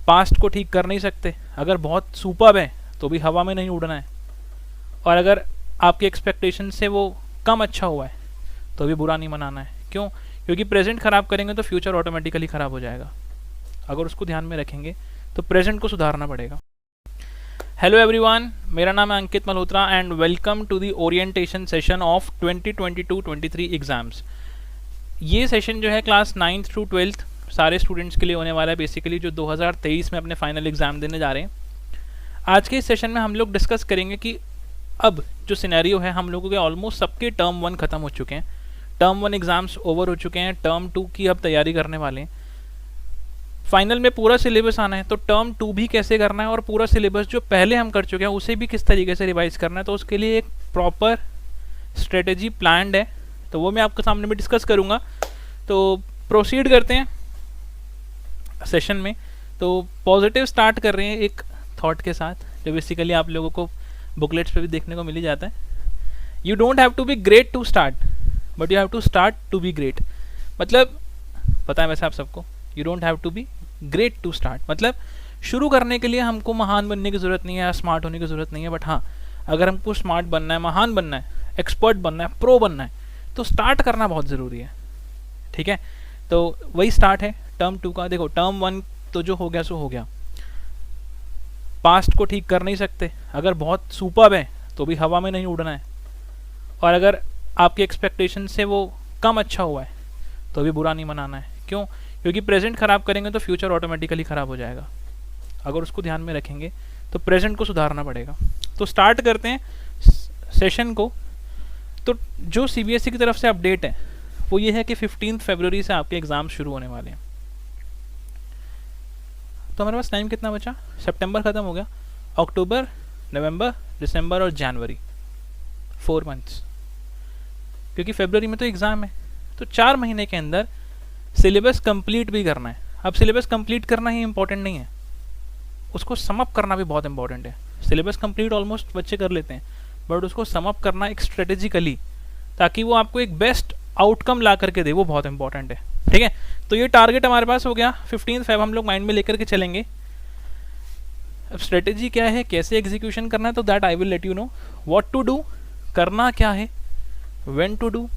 Past को ठीक कर नहीं सकते, अगर बहुत सुपर्ब है तो भी हवा में नहीं उड़ना है, और अगर आपकी एक्सपेक्टेशन से वो कम अच्छा हुआ है तो भी बुरा नहीं मनाना है। क्यों? क्योंकि प्रेजेंट खराब करेंगे तो फ्यूचर ऑटोमेटिकली खराब हो जाएगा। अगर उसको ध्यान में रखेंगे तो प्रेजेंट को सुधारना पड़ेगा। हेलो एवरीवन, मेरा नाम है Ankit Malhotra and welcome to the orientation session of 2022-23 exams. ये सेशन जो है क्लास 9th टू 12th सारे स्टूडेंट्स के लिए होने वाला है, बेसिकली जो 2023 में अपने फाइनल एग्जाम देने जा रहे हैं। आज के इस सेशन में हम लोग डिस्कस करेंगे कि अब जो सिनेरियो है, हम लोगों के ऑलमोस्ट सबके टर्म 1 खत्म हो चुके हैं, टर्म 1 एग्जाम्स ओवर हो चुके हैं, टर्म 2 की अब तैयारी करने वाले हैं। फाइनल में पूरा सिलेबस आना है, तो टर्म 2 भी कैसे करना है और पूरा सिलेबस जो पहले हम कर चुके हैं उसे भी किस तरीके से रिवाइज करना है, तो उसके लिए एक प्रॉपर स्ट्रेटेजी प्लान्ड है, तो वो मैं आपके सामने भी डिस्कस करूँगा। तो प्रोसीड करते हैं सेशन में। तो पॉजिटिव स्टार्ट कर रहे हैं एक थॉट के साथ, जो बेसिकली आप लोगों को बुकलेट्स पे भी देखने को मिल ही जाता है। You don't have to be great to start, but you have to start to be great. मतलब पता है वैसे आप सबको, you don't have to be great to start, मतलब शुरू करने के लिए हमको महान बनने की ज़रूरत नहीं है या स्मार्ट होने की ज़रूरत नहीं है, बट हाँ, अगर हमको स्मार्ट बनना है, महान बनना है, एक्सपर्ट बनना है, प्रो बनना है, तो स्टार्ट करना बहुत ज़रूरी है। ठीक है, तो वही स्टार्ट है टर्म 2 का। देखो, टर्म 1 तो जो हो गया सो हो गया, पास्ट को ठीक कर नहीं सकते, अगर बहुत सुपर्ब है तो भी हवा में नहीं उड़ना है, और अगर आपकी एक्सपेक्टेशन से वो कम अच्छा हुआ है तो भी बुरा नहीं मनाना है। क्यों? क्योंकि प्रेजेंट खराब करेंगे तो फ्यूचर ऑटोमेटिकली खराब हो जाएगा। अगर उसको ध्यान में रखेंगे तो प्रेजेंट को सुधारना पड़ेगा। तो स्टार्ट करते हैं सेशन को। तो जो सीबीएसई की तरफ से अपडेट है वो ये है कि 15 फरवरी से आपके एग्ज़ाम शुरू होने वाले हैं। तो हमारे पास टाइम कितना बचा? सितंबर ख़त्म हो गया, अक्टूबर, नवंबर, दिसंबर और जनवरी, 4 मंथ्स, क्योंकि फरवरी में तो एग्ज़ाम है। तो 4 महीने के अंदर सिलेबस कंप्लीट भी करना है। अब सिलेबस कंप्लीट करना ही इम्पोर्टेंट नहीं है, उसको समअप करना भी बहुत इंपॉर्टेंट है। सिलेबस कंप्लीट ऑलमोस्ट बच्चे कर लेते हैं, बट उसको समअप करना एक स्ट्रेटेजिकली, ताकि वो आपको एक बेस्ट आउटकम ला करके दे, वो बहुत इंपॉर्टेंट है। ठीक है, तो ये टारगेट हमारे पास हो गया। 15 फेब हम लोग माइंड में लेकर के चलेंगे। अब स्ट्रेटेजी क्या है, कैसे एग्जीक्यूशन करना है, तो that I will let you know. What to do, करना क्या है, व्हेन टू डू,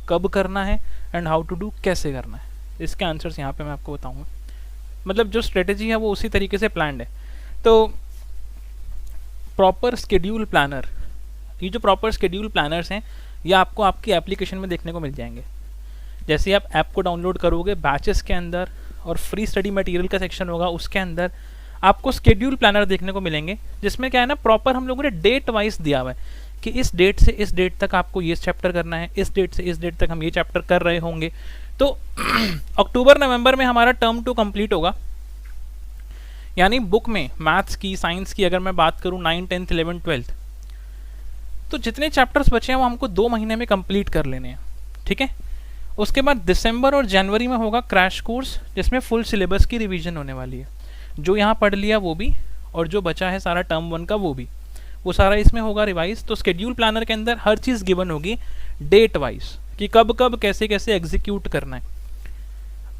कब करना है, एंड हाउ टू डू, कैसे करना है। इसके आंसर्स यहाँ पे मैं आपको बताऊंगा। मतलब जो स्ट्रेटेजी है वो उसी तरीके से प्लान्ड है। तो प्रॉपर स्केड्यूल प्लानर, ये जो प्रॉपर स्केड्यूल प्लानर्स हैं ये आपको आपकी एप्लीकेशन में देखने को मिल जाएंगे। जैसे ही आप ऐप को डाउनलोड करोगे, बैचेस के अंदर और फ्री स्टडी मटेरियल का सेक्शन होगा, उसके अंदर आपको स्केड्यूल प्लानर देखने को मिलेंगे, जिसमें क्या है ना, प्रॉपर हम लोगों ने डेट वाइज दिया हुआ है कि इस डेट से इस डेट तक आपको ये चैप्टर करना है, इस डेट से इस डेट तक हम ये चैप्टर कर रहे होंगे। तो अक्टूबर नवंबर में हमारा टर्म 2 कंप्लीट होगा, यानी बुक में मैथ्स की, साइंस की अगर मैं बात करूँ 9, 10th, 11th, 12th, तो जितने चैप्टर्स बचे हैं वो हमको 2 महीने में कंप्लीट कर लेने हैं। ठीक है, उसके बाद दिसंबर और जनवरी में होगा क्रैश कोर्स, जिसमें फुल सिलेबस की रिवीजन होने वाली है। जो यहाँ पढ़ लिया वो भी, और जो बचा है सारा टर्म 1 का वो भी, वो सारा इसमें होगा रिवाइज। तो स्केड्यूल प्लानर के अंदर हर चीज़ गिवन होगी डेट वाइज, कि कब कब कैसे कैसे एग्जीक्यूट करना है।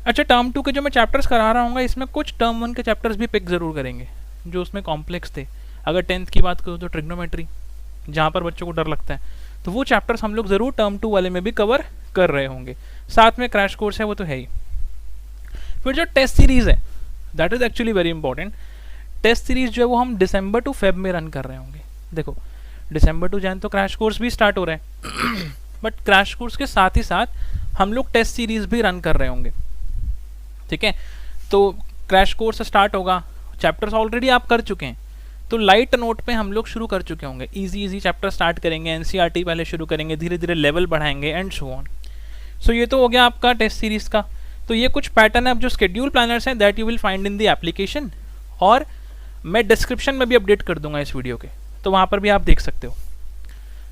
अच्छा, टर्म 2 के जो मैं चैप्टर्स करा रहा हूँ, इसमें कुछ टर्म 1 के चैप्टर्स भी पिक ज़रूर करेंगे जो उसमें कॉम्प्लेक्स थे। अगर 10th की बात करूँ तो ट्रिग्नोमेट्री, जहाँ पर बच्चों को डर लगता है, तो वो चैप्टर्स हम लोग ज़रूर टर्म 2 वाले में भी कवर कर रहे होंगे। साथ में क्रैश कोर्स है, वो तो है ही। फिर जो टेस्ट सीरीज़ है, that is actually very important. Test series जो है वो हम दिसंबर टू फेब में रन कर रहे होंगे। देखो, दिसंबर टू जैन तो क्रैश कोर्स भी स्टार्ट हो रहे हैं बट क्रैश कोर्स के साथ ही साथ हम लोग टेस्ट सीरीज़ भी रन कर रहे होंगे। ठीक है, तो क्रैश कोर्स स्टार्ट होगा, चैप्टर्स ऑलरेडी आप कर चुके हैं, तो लाइट नोट पे हम लोग शुरू कर चुके होंगे। इजी चैप्टर स्टार्ट करेंगे, एनसीईआरटी पहले शुरू करेंगे, धीरे धीरे लेवल बढ़ाएंगे एंड सो ऑन। सो ये तो हो गया आपका टेस्ट सीरीज़ का। तो ये कुछ पैटर्न है। अब जो स्केड्यूल प्लानर्स हैं that you will find in the application, और मैं डिस्क्रिप्शन में भी अपडेट कर दूंगा इस वीडियो के, तो वहाँ पर भी आप देख सकते हो।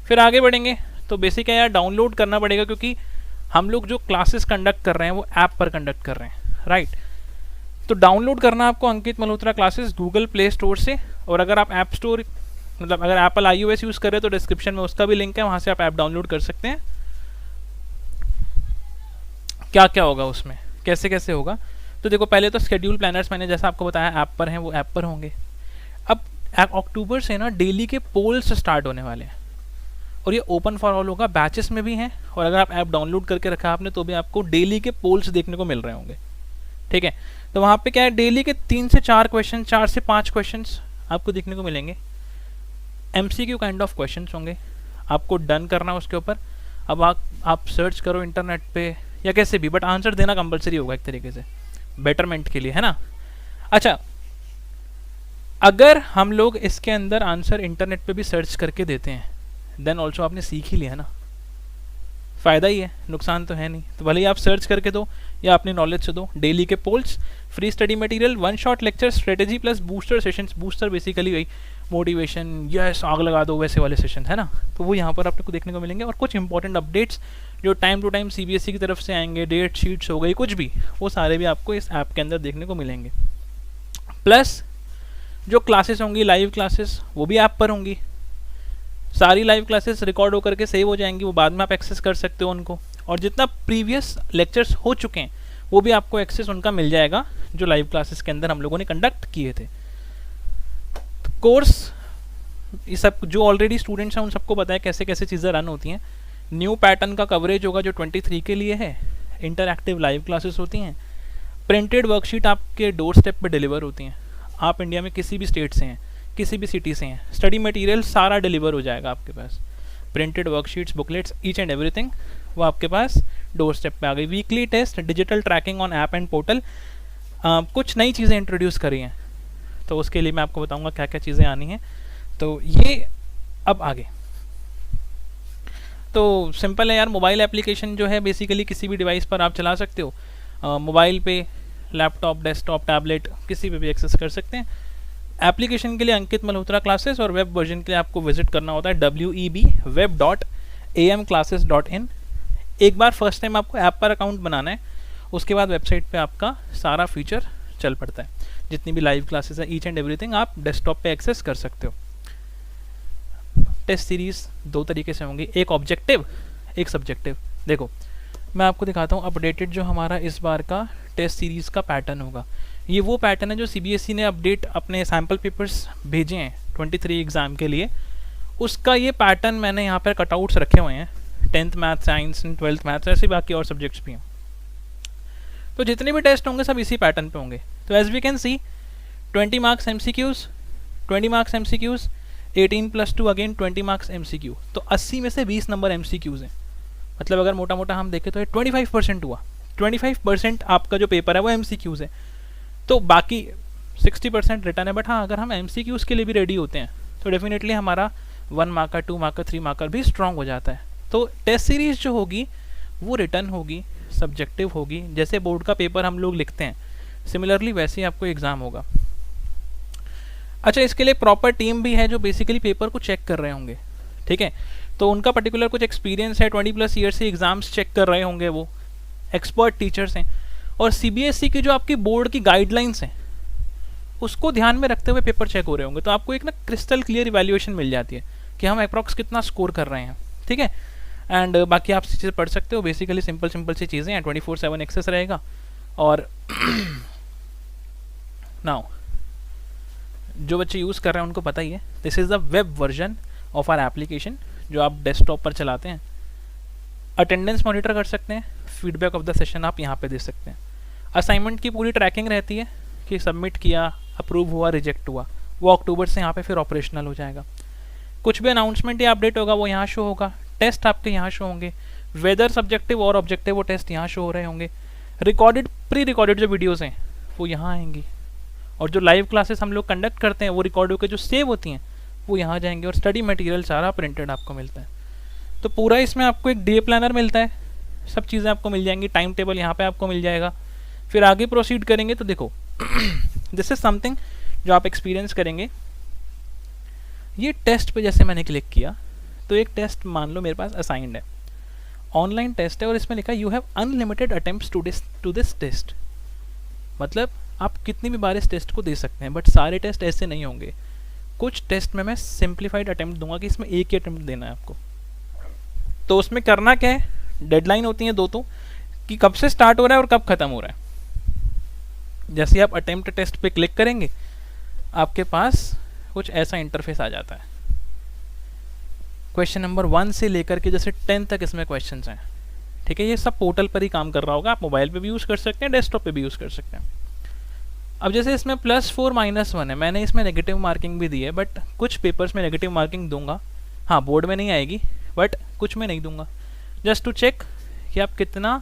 फिर आगे बढ़ेंगे तो बेसिक है यार, डाउनलोड करना पड़ेगा, क्योंकि हम लोग जो क्लासेस कंडक्ट कर रहे हैं वो ऐप पर कंडक्ट कर रहे हैं, राइट। तो डाउनलोड करना आपको Ankit Malhotra classes Google Play Store से, और अगर आप ऐप स्टोर, मतलब अगर एप्पल iOS यूज़ कर रहे हैं तो डिस्क्रिप्शन में उसका भी लिंक है, वहाँ से आप ऐप डाउनलोड कर सकते हैं। क्या क्या होगा उसमें, कैसे कैसे होगा, तो देखो पहले तो शेड्यूल प्लानर्स मैंने जैसा आपको बताया ऐप पर हैं, वो ऐप पर होंगे। अब अक्टूबर से ना डेली के पोल्स स्टार्ट होने वाले हैं और ये ओपन फॉर ऑल होगा, बैचेस में भी हैं, और अगर आप ऐप डाउनलोड करके रखा आपने तो भी आपको डेली के पोल्स देखने को मिल रहे होंगे। ठीक है, तो वहाँ पे क्या है, डेली के 3 से 4 क्वेश्चन, 4 से 5 क्वेश्चन आपको देखने को मिलेंगे। MCQ काइंड ऑफ क्वेश्चन होंगे, आपको डन करना उसके ऊपर। अब आप सर्च करो इंटरनेट पे या कैसे भी, बट आंसर देना कंपलसरी होगा एक तरीके से, बेटरमेंट के लिए, है ना। अच्छा, अगर हम लोग इसके अंदर आंसर इंटरनेट पे भी सर्च करके देते हैं देन ऑल्सो आपने सीख ही लिया ना, फ़ायदा ही है, नुकसान तो है नहीं। तो भले ही आप सर्च करके दो या अपनी नॉलेज से दो। डेली के polls, free study material, 1 shot lecture, strategy plus booster sessions. Booster basically वही मोटिवेशन, यस आग लगा दो वैसे वाले सेशन, है ना। तो वो यहाँ पर आपको देखने को मिलेंगे, और कुछ इंपॉर्टेंट अपडेट्स जो टाइम टू टाइम CBSE की तरफ से आएंगे, डेट शीट्स हो गई, कुछ भी, वो सारे भी आपको इस ऐप के अंदर देखने को मिलेंगे। प्लस जो क्लासेस होंगी, लाइव क्लासेस, वो भी ऐप पर होंगी। सारी लाइव क्लासेस रिकॉर्ड होकर के सेव हो जाएंगी, वो बाद में आप एक्सेस कर सकते हो उनको। और जितना प्रीवियस लेक्चर्स हो चुके हैं वो भी आपको एक्सेस उनका मिल जाएगा, जो लाइव क्लासेस के अंदर हम लोगों ने कंडक्ट किए थे। तो कोर्स, ये सब जो ऑलरेडी स्टूडेंट्स हैं उन सबको पता है कैसे कैसे चीज़ें रन होती हैं। न्यू पैटर्न का कवरेज होगा जो 23 के लिए है। इंटरएक्टिव लाइव क्लासेस होती हैं। प्रिंटेड वर्कशीट आपके डोर स्टेप पर डिलीवर होती हैं। आप इंडिया में किसी भी स्टेट से हैं, किसी भी सिटी से हैं, स्टडी मटेरियल सारा डिलीवर हो जाएगा आपके पास। Printed worksheets, booklets, each and everything वो आपके पास डोर स्टेप पे आ गई। Weekly test, digital tracking on app and portal, कुछ नई चीज़ें इंट्रोड्यूस करी हैं, तो उसके लिए मैं आपको बताऊंगा क्या क्या चीज़ें आनी हैं। तो ये अब आगे तो सिंपल है यार। मोबाइल एप्लीकेशन जो है बेसिकली किसी भी डिवाइस पर आप चला सकते हो। मोबाइल पे, लैपटॉप, डेस्कटॉप, टैबलेट, किसी पे भी एक्सेस कर सकते हैं। एप्लीकेशन के लिए अंकित मल्होत्रा क्लासेस, और वेब वर्जन के लिए आपको विजिट करना होता है web.amclasses.in। एक बार फर्स्ट टाइम आपको ऐप पर अकाउंट बनाना है, उसके बाद वेबसाइट पे आपका सारा फीचर चल पड़ता है। जितनी भी लाइव क्लासेस है, ईच एंड एवरीथिंग आप डेस्कटॉप पे एक्सेस कर सकते हो। टेस्ट सीरीज 2 तरीके से होंगी, एक ऑब्जेक्टिव, एक सब्जेक्टिव। देखो मैं आपको दिखाता हूँ अपडेटेड जो हमारा इस बार का टेस्ट सीरीज़ का पैटर्न होगा। ये वो पैटर्न है जो CBSE ने अपडेट अपने सैम्पल पेपर्स भेजे हैं 23 एग्ज़ाम के लिए, उसका ये पैटर्न मैंने यहाँ पर कटआउट्स रखे हुए हैं। 10th math, science and 12th maths, ऐसे बाकी और सब्जेक्ट्स भी हैं। तो जितने भी टेस्ट होंगे सब इसी पैटर्न पे होंगे। तो as we can see 20 marks MCQs, 20 marks MCQs, 18+2 again 20 marks MCQ। तो 80 में से 20 नंबर MCQs हैं। मतलब अगर मोटा मोटा हम देखें तो ये 25% हुआ। 25% आपका जो पेपर है वो MCQs है, तो बाकी 60% रिटर्न है। बट हाँ, अगर हम MCQs के लिए भी रेडी होते हैं तो डेफिनेटली हमारा 1 मार्कर, 2 मार्कर, 3 मार्कर भी स्ट्रॉन्ग हो जाता है। तो टेस्ट सीरीज जो होगी वो रिटर्न होगी, सब्जेक्टिव होगी। जैसे बोर्ड का पेपर हम लोग लिखते हैं सिमिलरली वैसे ही आपको एग्ज़ाम होगा। अच्छा, इसके लिए प्रॉपर टीम भी है जो बेसिकली पेपर को चेक कर रहे होंगे। ठीक है, तो उनका पर्टिकुलर कुछ एक्सपीरियंस है, 20+ ईयर से एग्ज़ाम्स चेक कर रहे होंगे, वो एक्सपर्ट टीचर्स हैं। और CBSE की जो आपकी बोर्ड की गाइडलाइंस हैं उसको ध्यान में रखते हुए पेपर चेक हो रहे होंगे। तो आपको एक ना क्रिस्टल क्लियर इवैल्यूएशन मिल जाती है कि हम अप्रॉक्स कितना स्कोर कर रहे हैं। ठीक है, एंड बाकी आप चीज़ें पढ़ सकते हो। बेसिकली सिंपल सी चीज़ें हैं, 24/7 एक्सेस रहेगा। और नाउ जो बच्चे यूज़ कर रहे हैं उनको पता ही है, this is the web version of our application जो आप डेस्कटॉप पर चलाते हैं। अटेंडेंस मॉनिटर कर सकते हैं, फीडबैक ऑफ द सेशन आप यहाँ पे दे सकते हैं। असाइनमेंट की पूरी ट्रैकिंग रहती है कि सबमिट किया, अप्रूव हुआ, रिजेक्ट हुआ, वो अक्टूबर से यहाँ पे फिर ऑपरेशनल हो जाएगा। कुछ भी अनाउंसमेंट या अपडेट होगा वो यहाँ शो होगा। टेस्ट आपके यहाँ शो होंगे, वेदर सब्जेक्टिव और ऑब्जेक्टिव वो टेस्ट यहाँ शो हो रहे होंगे। रिकॉर्डेड, प्री रिकॉर्डेड जो वीडियोज़ हैं वो यहाँ आएंगी, और जो लाइव क्लासेस हम लोग कंडक्ट करते हैं वो रिकॉर्ड होकर जो सेव होती हैं वो यहाँ जाएंगे। और स्टडी मटेरियल सारा प्रिंटेड आपको मिलता है। तो पूरा इसमें आपको एक डे प्लानर मिलता है, सब चीज़ें आपको मिल जाएंगी, टाइम टेबल यहाँ पे आपको मिल जाएगा। फिर आगे प्रोसीड करेंगे तो देखो दिस इज समथिंग जो आप एक्सपीरियंस करेंगे। ये टेस्ट पे जैसे मैंने क्लिक किया तो एक टेस्ट मान लो मेरे पास असाइंड है, ऑनलाइन टेस्ट है, और इसमें लिखा you have unlimited attempts to this test. मतलब आप कितनी भी बार इस टेस्ट को दे सकते हैं, बट सारे टेस्ट ऐसे नहीं होंगे। कुछ टेस्ट में मैं सिंप्लीफाइड अटेम्प्ट दूंगा कि इसमें एक ही अटेम्प्ट देना है आपको। तो उसमें करना क्या है, डेडलाइन होती है 2 तो, कि कब से स्टार्ट हो रहा है और कब खत्म हो रहा है। जैसे ही आप अटेम्प्ट टेस्ट पे क्लिक करेंगे आपके पास कुछ ऐसा इंटरफेस आ जाता है। क्वेश्चन नंबर 1 से लेकर के जैसे 10 तक इसमें क्वेश्चंस हैं, ठीक है। ये सब पोर्टल पर ही काम कर रहा होगा, आप मोबाइल पे भी यूज़ कर सकते हैं, डेस्कटॉप पे भी यूज़ कर सकते हैं। अब जैसे इसमें +4 -1 है, मैंने इसमें नेगेटिव मार्किंग भी दी है, बट कुछ पेपर्स में नेगेटिव मार्किंग दूंगा, हाँ बोर्ड में नहीं आएगी, बट कुछ में नहीं दूंगा, जस्ट टू चेक कि आप कितना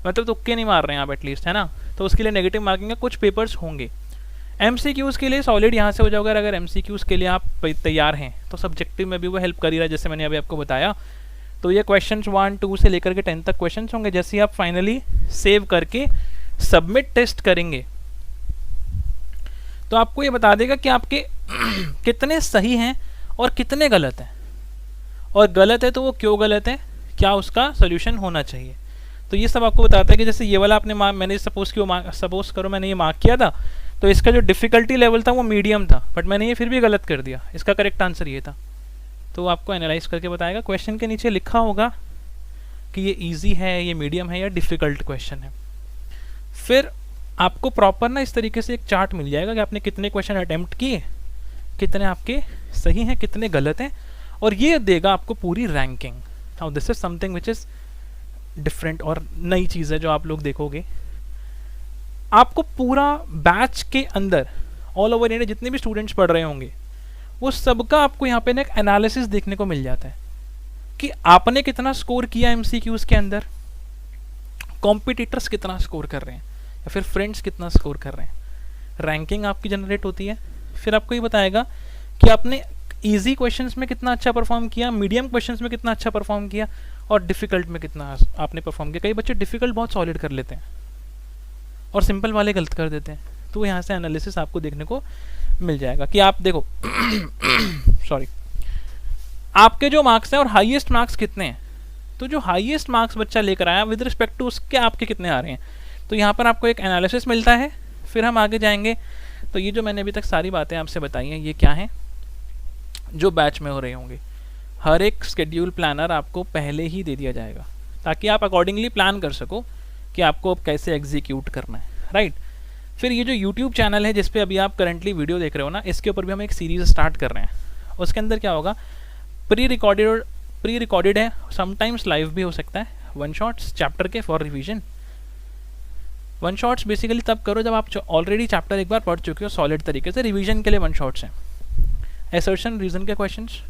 मतलब तुक्के नहीं मार रहे हैं आप एटलीस्ट, है ना। तो उसके लिए नेगेटिव मार्किंग का कुछ पेपर्स होंगे। MCQs के लिए सॉलिड यहाँ से हो जाओगे, अगर MCQs के लिए आप तैयार हैं तो सब्जेक्टिव में भी वो हेल्प कर ही रहा है, जैसे मैंने अभी आपको बताया। तो ये क्वेश्चंस 1, 2 से लेकर के 10 तक क्वेश्चंस होंगे। जैसे आप फाइनली सेव करके सबमिट टेस्ट करेंगे तो आपको ये बता देगा कि आपके कितने सही हैं और कितने गलत हैं, और गलत है तो वो क्यों गलत है, क्या उसका सोल्यूशन होना चाहिए। तो ये सब आपको बताता है कि जैसे ये वाला आपने मैंने सपोज करो मैंने ये मार्क किया था, तो इसका जो डिफ़िकल्टी लेवल था वो मीडियम था, बट मैंने ये फिर भी गलत कर दिया, इसका करेक्ट आंसर ये था। तो वो आपको एनालाइज करके बताएगा। क्वेश्चन के नीचे लिखा होगा कि ये ईजी है, ये मीडियम है या डिफ़िकल्ट क्वेश्चन है। फिर आपको प्रॉपर ना इस तरीके से एक चार्ट मिल जाएगा कि आपने कितने क्वेश्चन अटेम्प्ट किए, कितने आपके सही हैं, कितने गलत हैं, और ये देगा आपको पूरी ranking. Now this is something which is different और नई चीज़ है जो आप लोग देखोगे। आपको पूरा बैच के अंदर ऑल ओवर इंडिया जितने भी स्टूडेंट्स पढ़ रहे होंगे वो सबका आपको यहाँ पे ना एक एनालिसिस देखने को मिल जाता है कि आपने कितना स्कोर किया MCQs के अंदर, कॉम्पिटिटर्स कितना स्कोर कर रहे हैं, या फिर फ्रेंड्स कितना स्कोर कर रहे हैं। रैंकिंग आपकी जनरेट होती है। फिर आपको ये बताएगा कि आपने इजी क्वेश्चंस में कितना अच्छा परफॉर्म किया, मीडियम क्वेश्चंस में कितना अच्छा परफॉर्म किया, और डिफ़िकल्ट में कितना आपने परफॉर्म किया। कई बच्चे डिफ़िकल्ट बहुत सॉलिड कर लेते हैं और सिंपल वाले गलत कर देते हैं। तो यहाँ से एनालिसिस आपको देखने को मिल जाएगा कि आप देखो सॉरी आपके जो मार्क्स हैं और हाईएस्ट मार्क्स कितने हैं। तो जो हाईएस्ट मार्क्स बच्चा लेकर आया विद रिस्पेक्ट टू उसके आपके कितने आ रहे हैं, तो यहाँ पर आपको एक एनालिसिस मिलता है। फिर हम आगे जाएंगे। तो ये जो मैंने अभी तक सारी बातें आपसे बताई हैं ये क्या हैं, जो बैच में हो रहे होंगे। हर एक शेड्यूल प्लानर आपको पहले ही दे दिया जाएगा ताकि आप अकॉर्डिंगली प्लान कर सको कि आपको अब कैसे एग्जीक्यूट करना है, राइट। फिर ये जो यूट्यूब चैनल है जिस पे अभी आप करंटली वीडियो देख रहे हो ना, इसके ऊपर भी हम एक सीरीज़ स्टार्ट कर रहे हैं। उसके अंदर क्या होगा, प्री रिकॉर्डेड है, समटाइम्स लाइव भी हो सकता है, 1 शॉट्स चैप्टर के फॉर रिवीजन। 1 शॉट्स बेसिकली तब करो जब आप ऑलरेडी चैप्टर एक बार पढ़ चुके हो सॉलिड तरीके से। रिवीजन के लिए 1 शॉट्स हैं। एसर्शन रीजन के क्वेश्चंस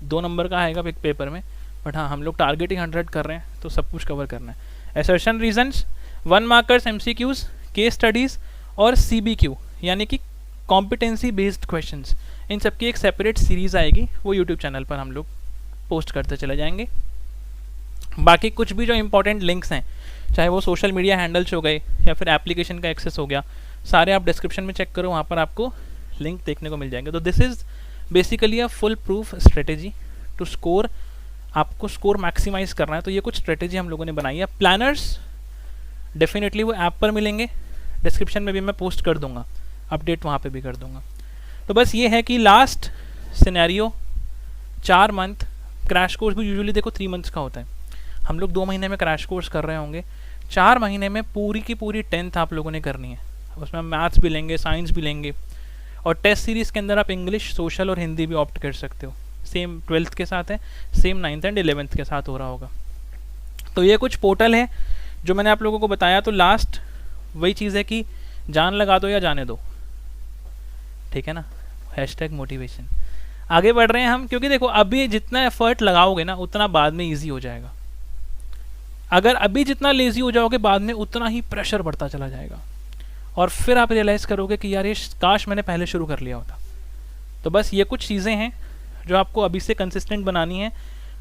2 नंबर का आएगा एक पेपर में, बट हाँ हम लोग टारगेटिंग 100 कर रहे हैं तो सब कुछ कवर करना है। Assertion reasons, 1 markers MCQs, case studies और CBQ यानी कि कॉम्पिटेंसी बेस्ड क्वेश्चंस, इन सब की एक सेपरेट सीरीज़ आएगी, वो यूट्यूब चैनल पर हम लोग पोस्ट करते चले जाएंगे। बाकी कुछ भी जो इंपॉर्टेंट लिंक्स हैं, चाहे वो सोशल मीडिया हैंडल्स हो गए या फिर एप्लीकेशन का एक्सेस हो गया, सारे आप डिस्क्रिप्शन में चेक करो, वहाँ पर आपको लिंक देखने को मिल जाएंगे। तो this is basically a foolproof strategy to score. आपको स्कोर मैक्सिमाइज करना है तो ये कुछ स्ट्रेटेजी हम लोगों ने बनाई है। प्लानर्स डेफिनेटली वो ऐप पर मिलेंगे, डिस्क्रिप्शन में भी मैं पोस्ट कर दूंगा, अपडेट वहाँ पे भी कर दूंगा। तो बस ये है कि last scenario 4 month crash course भी यूजुअली देखो 3 मंथ्स का होता है, हम लोग 2 महीने में क्रैश कोर्स कर रहे होंगे। 4 महीने में पूरी की पूरी 10th आप लोगों ने करनी है। उसमें मैथ्स भी लेंगे, साइंस भी लेंगे, और टेस्ट सीरीज़ के अंदर आप इंग्लिश, सोशल और हिंदी भी ऑप्ट कर सकते हो। सेम 12th के साथ है, सेम 9th एंड 11th के साथ हो रहा होगा। तो ये कुछ पोर्टल है जो मैंने आप लोगों को बताया। तो लास्ट वही चीज़ है कि जान लगा दो या जाने दो, ठीक है ना, #मोटिवेशन। आगे बढ़ रहे हैं हम, क्योंकि देखो अभी जितना एफर्ट लगाओगे ना उतना बाद में ईजी हो जाएगा। अगर अभी जितना लेजी हो जाओगे बाद में उतना ही प्रेशर बढ़ता चला जाएगा, और फिर आप रियलाइज़ करोगे कि यार ये काश मैंने पहले शुरू कर लिया होता। तो बस ये कुछ चीज़ें हैं जो आपको अभी से कंसिस्टेंट बनानी है।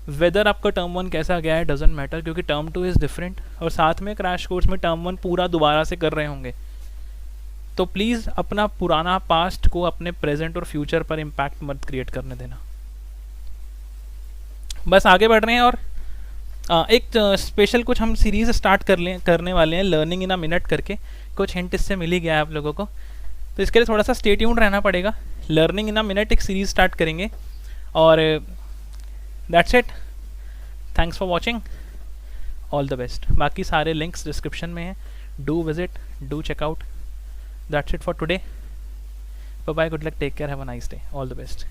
वेदर आपका टर्म 1 कैसा गया है डजेंट मैटर, क्योंकि टर्म 2 इज़ डिफरेंट, और साथ में क्रैश कोर्स में टर्म 1 पूरा दोबारा से कर रहे होंगे। तो प्लीज़ अपना पुराना पास्ट को अपने प्रेजेंट और फ्यूचर पर इम्पैक्ट मत क्रिएट करने देना। बस आगे बढ़ रहे हैं, और एक स्पेशल कुछ हम सीरीज़ स्टार्ट करने वाले हैं, लर्निंग इन अ मिनट करके। कुछ हिंट इससे मिल ही गया है आप लोगों को, तो इसके लिए थोड़ा सा स्टे ट्यून्ड रहना पड़ेगा। लर्निंग इन अ मिनट एक सीरीज़ स्टार्ट करेंगे, और that's it. Thanks for watching, all the best. बाकी सारे लिंक्स डिस्क्रिप्शन में हैं, do visit, do check out. That's it for today. Bye bye, good luck, take care, have a nice day, all the best.